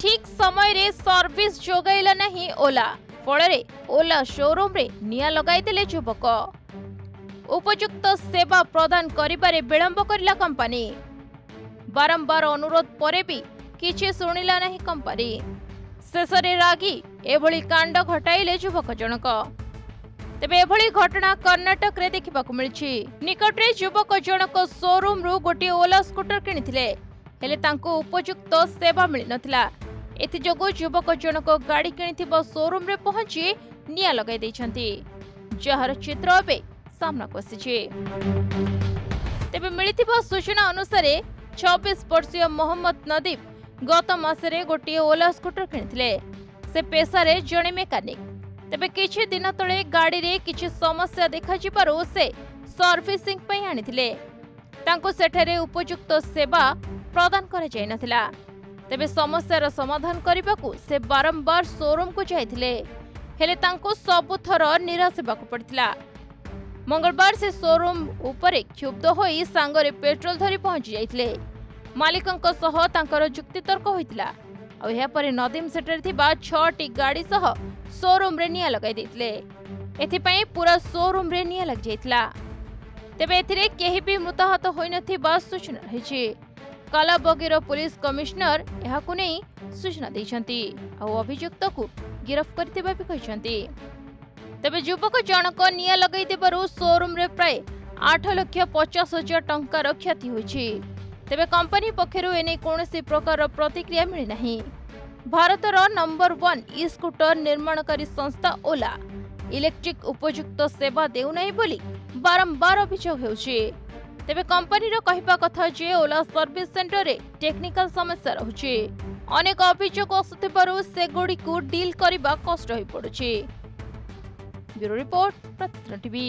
ठीक समय रे सर्विस जोगाइला नहीं ओला फल ओला शोरूम रे निया लगाइदेले युवक। उपयुक्त सेवा प्रदान करिबारे विलंब करला कंपनी। बारंबार अनुरोध परे भी किछि सुनिला नहीं कंपनी। शेषरे रागी एभली कांड घटाइले युवक जनक। तेबे एभली घटना कर्णाटक रे देखिबाकू मिलछि। निकटरे युवक जनक शोरूम रु गोटे ओला स्कूटर किनिथिले, हेले तांको उपयुक्त सेवा मिल नथिला। एथिजोगु युवक जनक गाड़ी किनिथिबा शोरूम रे पहुंची निया लगाई दैछंती, जहार चित्र अबे सामना आसिछि। तेबे मिलिथिबा सूचना अनुसार 26 वर्षीय मोहम्मद नदीम गत मासरे गोटे ओला स्कूटर किनिथिले। से पेशारे जणे मेकानिक। तेबे किछि दिन तळे गाड़ी रे किछि समस्या देखा जिबारु से सर्विसिंग पई आनिथिले। तांको सेठारे उपयुक्त सेवा प्रदान करा जाय नथिला। तेबे समस्यार समाधान करबाकू से बारंबार शोरूम को जाइथिले, हेले तांको सबुथर निराश हेबाकू पड़िथिला। मंगलवार से शोरूम उपरे क्षुब्ध होई सांगरे पेट्रोल धरी पहुंची जाइथिले। मालिकंक सह तांकर जुक्तितर्क होइतिला। आ एहा परे नदीम सेटर थिबा 6टी गाड़ी सह शोरूम रे निया लगाई दैथिले। एथि पई पूरा शोरूम रे निया लग जाइतिला। तेबे एथिरे केही भी मृताहत होई नथिबा सूचना रहिछि। कालाबगीर पुलिस कमिश्नर एहाकु नै सूचना दैछंती आ अभियुक्त को गिरफ्त करथिबा भी कहिसंती। तेबे युवक जनक निया लगाई देबारु शोरूम रे प्राय 8,50,000 टंकार क्षति होइछि। तेबे कंपनी पक्षरु एने कोनोसी प्रकार प्रतिक्रिया मिली नाही। भारतर नंबर 1 ई स्कूटर निर्माणकारी संस्था ओला इलेक्ट्रिक उपयुक्त सेवा देउ नाही बोली बारंबार अभियोग हेउछि। तेबे कंपनीर कहिबा कथा जे ओला सर्विस सेंटर रे टेक्निकल समस्या रहुछि। अनेक अभियोग आसुथिबारु से गुडी को डील करिबा कष्ट होई पडुछि। ब्यूरो रिपोर्ट प्रतिदिन टीवी।